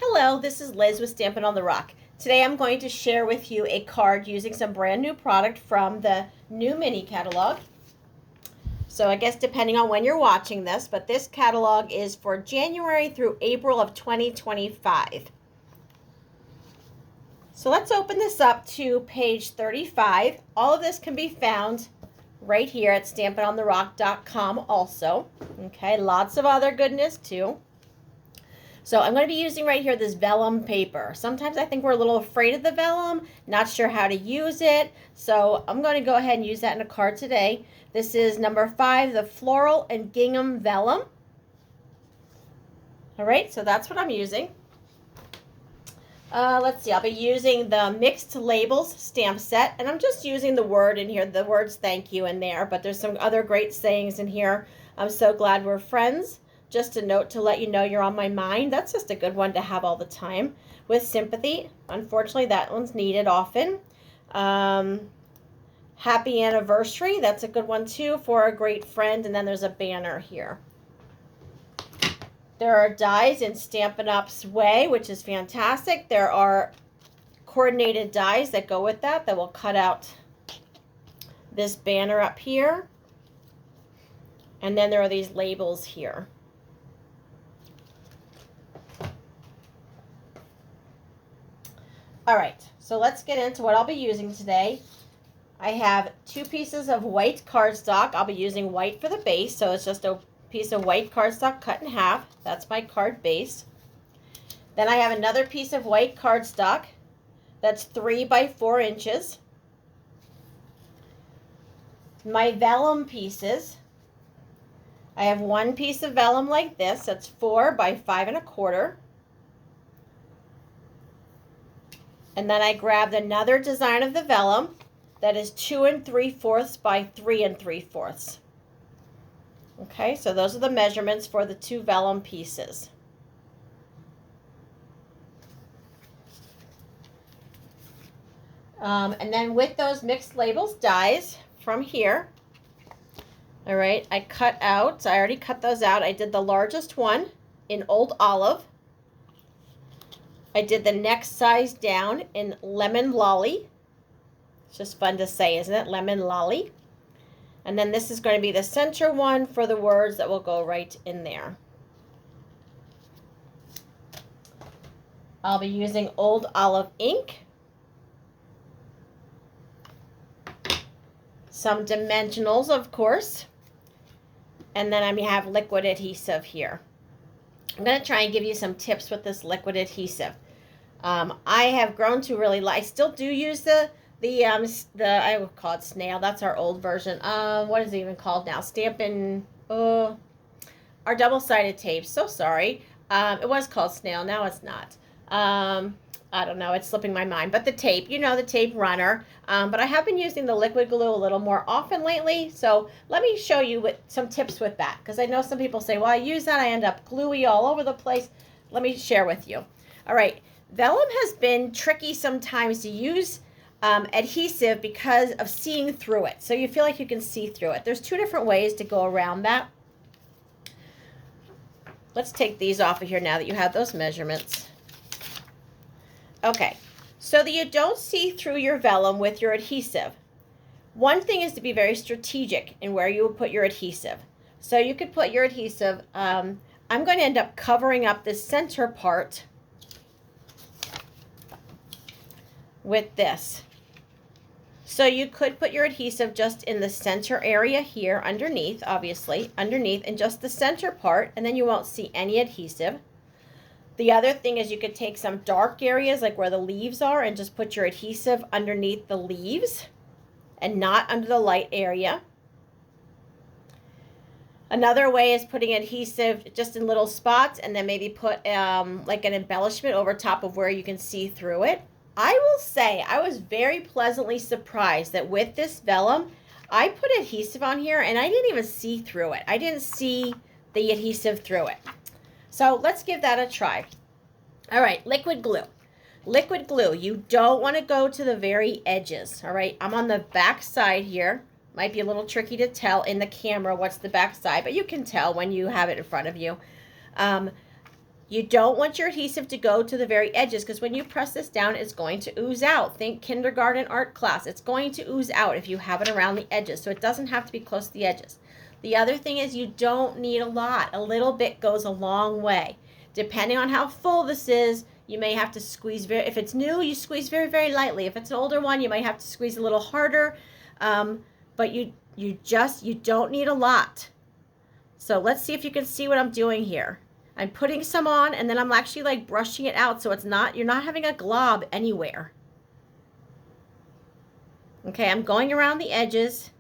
Hello, this is Liz with Stampin' on the Rock. Today I'm going to share with you a card using some brand new product from the new mini catalog. So I guess depending on when you're watching this, but this catalog is for January through April of 2025. So let's open this up to page 35. All of this can be found right here at stampinontherock.com also. Okay, lots of other goodness too. So I'm going to be using right here this vellum paper. Sometimes I think we're a little afraid of the vellum, not sure how to use it. So I'm going to go ahead and use that in a card today. This is number 5, the Floral and Gingham Vellum. All right, so that's what I'm using. Let's see, I'll be using the Mixed Labels stamp set, and I'm just using the word in here, the words thank you in there, but there's some other great sayings in here. I'm so glad we're friends. Just a note to let you know you're on my mind. That's just a good one to have all the time. With sympathy, unfortunately, that one's needed often. Happy anniversary, that's a good one too for a great friend. And then there's a banner here. There are dies in Stampin' Up's way, which is fantastic. There are coordinated dies that go with that will cut out this banner up here. And then there are these labels here. All right, so let's get into what I'll be using today. I have 2 pieces of white cardstock. I'll be using white for the base, so it's just a piece of white cardstock cut in half. That's my card base. Then I have another piece of white cardstock that's 3 by 4 inches. My vellum pieces. I have 1 piece of vellum like this. That's 4 by 5 1/4. And then I grabbed another design of the vellum that is 2 3/4 by 3 3/4. Okay, so those are the measurements for the 2 vellum pieces. And then with those mixed labels dies from here, all right, I already cut those out. I did the largest one in Old Olive. I did the next size down in Lemon Lolly. It's just fun to say, isn't it? Lemon Lolly. And then this is going to be the center one for the words that will go right in there. I'll be using Old Olive ink. Some dimensionals, of course. And then I have liquid adhesive here. I'm going to try and give you some tips with this liquid adhesive. I have grown to really like, I still do use the I would call it snail. That's our old version. What is it even called now? Stampin', our double-sided tape. So sorry. It was called snail. Now it's not. I don't know. It's slipping my mind. But the tape, the tape runner. But I have been using the liquid glue a little more often lately. So let me show you some tips with that. Because I know some people say, well, I use that. I end up gluey all over the place. Let me share with you. All right. Vellum has been tricky sometimes to use adhesive because of seeing through it. So you feel like you can see through it. There's 2 different ways to go around that. Let's take these off of here now that you have those measurements. Okay, so that you don't see through your vellum with your adhesive. One thing is to be very strategic in where you will put your adhesive. So you could put your adhesive, I'm going to end up covering up this center part with this. So you could put your adhesive just in the center area here underneath, obviously, underneath in just the center part, and then you won't see any adhesive. The other thing is you could take some dark areas like where the leaves are and just put your adhesive underneath the leaves and not under the light area. Another way is putting adhesive just in little spots and then maybe put like an embellishment over top of where you can see through it. I will say I was very pleasantly surprised that with this vellum, I put adhesive on here and I didn't even see through it. I didn't see the adhesive through it. So let's give that a try. All right, liquid glue. Liquid glue, you don't want to go to the very edges, all right? I'm on the back side here. Might be a little tricky to tell in the camera what's the back side, but you can tell when you have it in front of you. You don't want your adhesive to go to the very edges, because when you press this down, it's going to ooze out. Think kindergarten art class. It's going to ooze out if you have it around the edges, so it doesn't have to be close to the edges. The other thing is you don't need a lot. A little bit goes a long way. Depending on how full this is, you may have to squeeze if it's new, you squeeze very, very lightly. If it's an older one, you might have to squeeze a little harder. But you don't need a lot. So let's see if you can see what I'm doing here. I'm putting some on, and then I'm actually like brushing it out, so you're not having a glob anywhere. Okay, I'm going around the edges.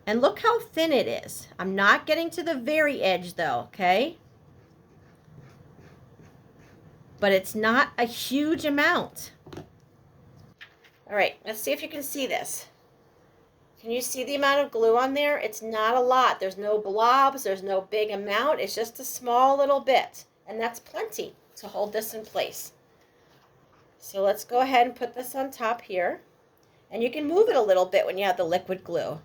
And look how thin it is. I'm not getting to the very edge though, okay? But it's not a huge amount. All right, let's see if you can see this. Can you see the amount of glue on there? It's not a lot. There's no blobs. There's no big amount. It's just a small little bit. And that's plenty to hold this in place. So let's go ahead and put this on top here. And you can move it a little bit when you have the liquid glue.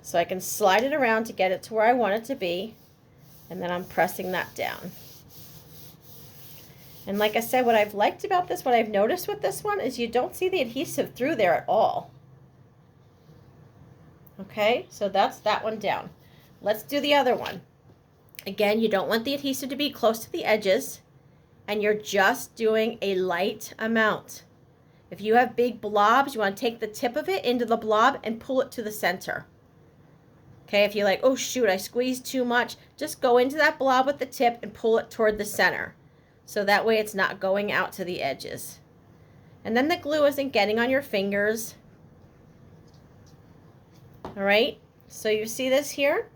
So I can slide it around to get it to where I want it to be. And then I'm pressing that down. And like I said, what I've liked about this, what I've noticed with this one, is you don't see the adhesive through there at all. Okay, so that's that one down. Let's do the other one. Again, you don't want the adhesive to be close to the edges, and you're just doing a light amount. If you have big blobs, you want to take the tip of it into the blob and pull it to the center. Okay, if you're like, oh shoot, I squeezed too much, just go into that blob with the tip and pull it toward the center. So that way it's not going out to the edges. And then the glue isn't getting on your fingers. All right, so you see this here?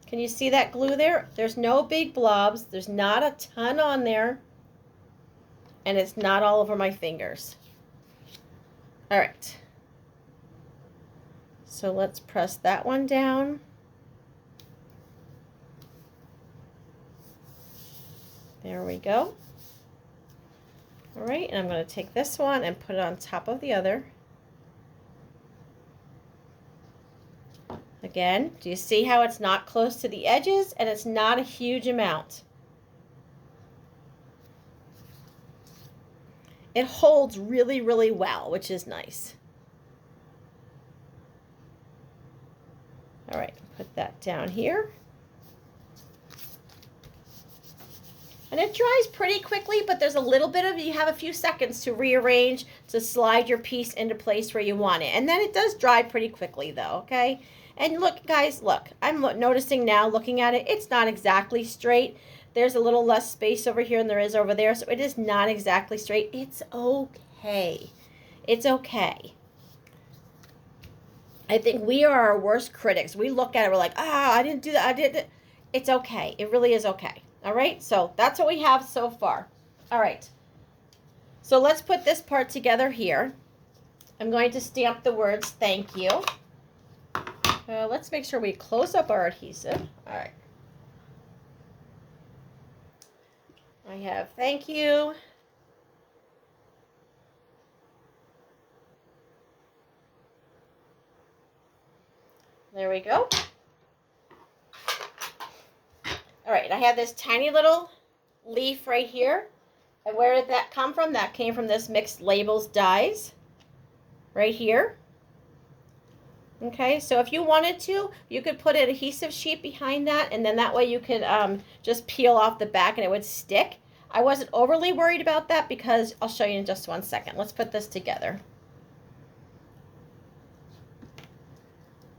Can you see that glue there? There's no big blobs. There's not a ton on there. And it's not all over my fingers. All right. So let's press that one down. There we go. All right, and I'm going to take this one and put it on top of the other. Again, do you see how it's not close to the edges and it's not a huge amount? It holds really, really well, which is nice. All right, put that down here. And it dries pretty quickly, but there's a little bit of, you have a few seconds to rearrange, to slide your piece into place where you want it. And then it does dry pretty quickly though, okay? And look, guys, look, I'm noticing now, looking at it, it's not exactly straight. There's a little less space over here than there is over there, so it is not exactly straight. It's okay. It's okay. I think we are our worst critics. We look at it, we're like, I didn't do that, I did it. It's okay. It really is okay. All right, so that's what we have so far. All right, so let's put this part together here. I'm going to stamp the words, thank you. Let's make sure we close up our adhesive. All right. I have thank you. There we go. All right, I have this tiny little leaf right here. And where did that come from? That came from this Mixed Labels dies right here. Okay, so if you wanted to, you could put an adhesive sheet behind that, and then that way you could just peel off the back and it would stick. I wasn't overly worried about that because I'll show you in just 1 second. Let's put this together.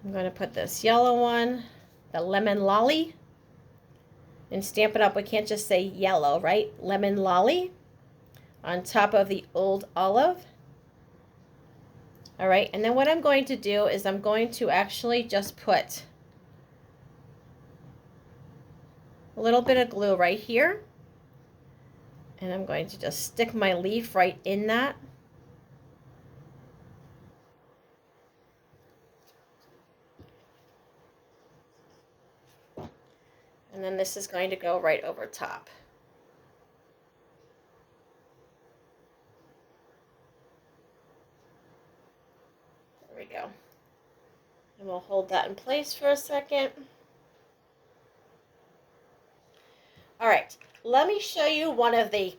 I'm going to put this yellow one, the Lemon Lolly, and stamp it up. We can't just say yellow, right? Lemon Lolly on top of the Old Olive. All right, and then what I'm going to do is I'm going to actually just put a little bit of glue right here. And I'm going to just stick my leaf right in that. And then this is going to go right over top. There we go. And we'll hold that in place for a second. All right, let me show you one of the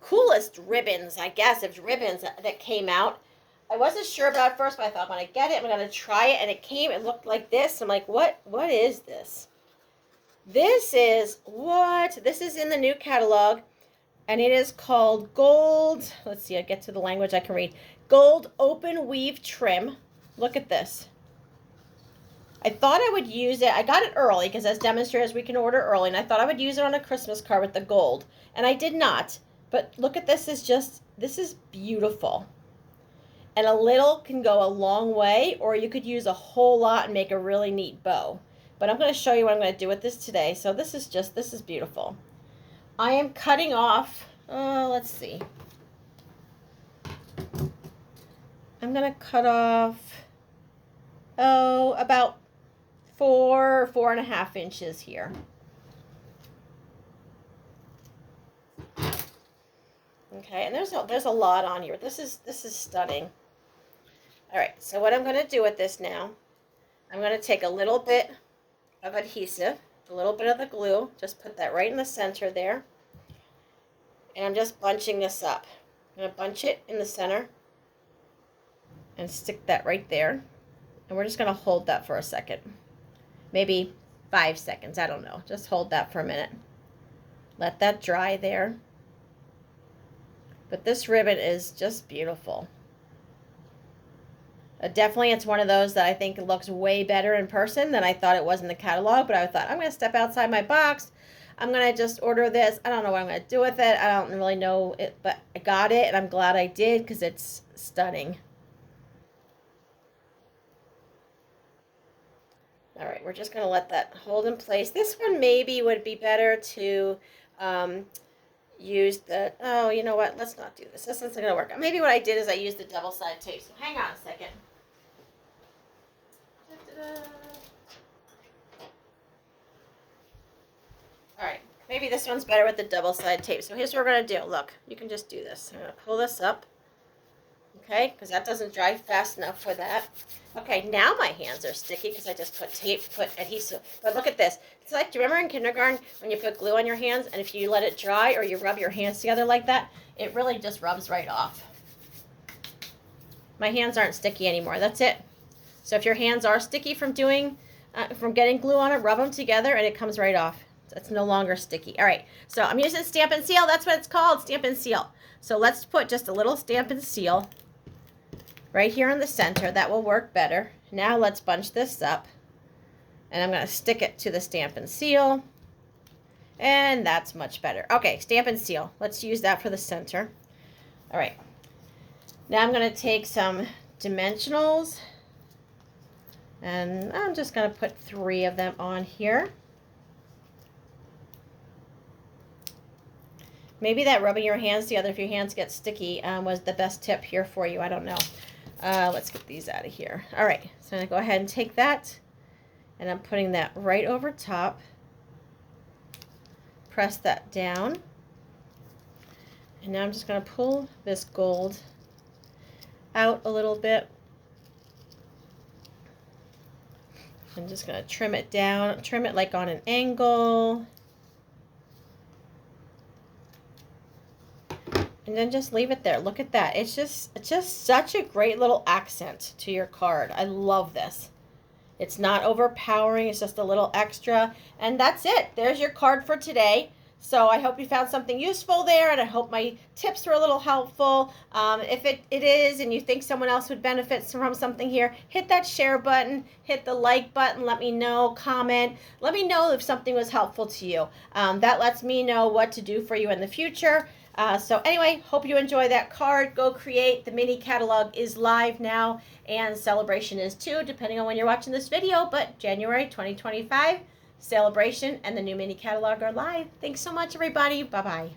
coolest ribbons, I guess, if ribbons that came out. I wasn't sure about it first, but I thought I'm gonna get it, I'm gonna try it, and it came, it looked like this. I'm like, what is this? This is what? This is in the new catalog, and it is called Gold. Let's see, I get to the language I can read. Gold Open Weave Trim. Look at this. I thought I would use it. I got it early because as demonstrators we can order early, and I thought I would use it on a Christmas card with the gold, and I did not. But look at this, this is beautiful. And a little can go a long way, or you could use a whole lot and make a really neat bow. But I'm going to show you what I'm going to do with this today. So this is beautiful. I am cutting off, let's see. I'm going to cut off, about 4.5 inches here. Okay, and there's a lot on here. This is stunning. All right, so what I'm going to do with this now, I'm going to take a little bit of adhesive, a little bit of the glue, just put that right in the center there, and I'm just bunching this up. I'm going to bunch it in the center and stick that right there, and we're just going to hold that for a second, maybe 5 seconds, I don't know, just hold that for a minute. Let that dry there. But this ribbon is just beautiful. Definitely, it's one of those that I think looks way better in person than I thought it was in the catalog. But I thought, I'm going to step outside my box. I'm going to just order this. I don't know what I'm going to do with it. I don't really know it, but I got it, and I'm glad I did because it's stunning. All right, we're just going to let that hold in place. This one maybe would be better to use the, oh, you know what? Let's not do this. This isn't going to work. Maybe what I did is I used the double-sided tape. So hang on a second. All right, maybe this one's better with the double-sided tape. So here's what we're going to do. Look, you can just do this. I'm going to pull this up, okay, because that doesn't dry fast enough for that. Okay, now my hands are sticky because I just put adhesive. But look at this. It's like, do you remember in kindergarten when you put glue on your hands, and if you let it dry or you rub your hands together like that, it really just rubs right off. My hands aren't sticky anymore. That's it. So if your hands are sticky from getting glue on it, rub them together and it comes right off. It's no longer sticky. All right, so I'm using Stamp and Seal. That's what it's called, Stamp and Seal. So let's put just a little Stamp and Seal right here in the center. That will work better. Now let's bunch this up, and I'm going to stick it to the Stamp and Seal, and that's much better. Okay, Stamp and Seal. Let's use that for the center. All right, now I'm going to take some dimensionals, and I'm just going to put 3 of them on here. Maybe that rubbing your hands together if your hands get sticky was the best tip here for you. I don't know. Let's get these out of here. All right, so I'm going to go ahead and take that, and I'm putting that right over top. Press that down. And now I'm just going to pull this gold out a little bit. I'm just going to trim it down, trim it like on an angle. And then just leave it there. Look at that. It's just such a great little accent to your card. I love this. It's not overpowering. It's just a little extra. And that's it. There's your card for today. So I hope you found something useful there, and I hope my tips were a little helpful. If it is, and you think someone else would benefit from something here, hit that share button, hit the like button, let me know, comment. Let me know if something was helpful to you. That lets me know what to do for you in the future. So anyway, hope you enjoy that card. Go create. The mini catalog is live now, and Celebration is too, depending on when you're watching this video. But January 2025, Celebration and the new mini catalog are live. Thanks so much, everybody. Bye-bye.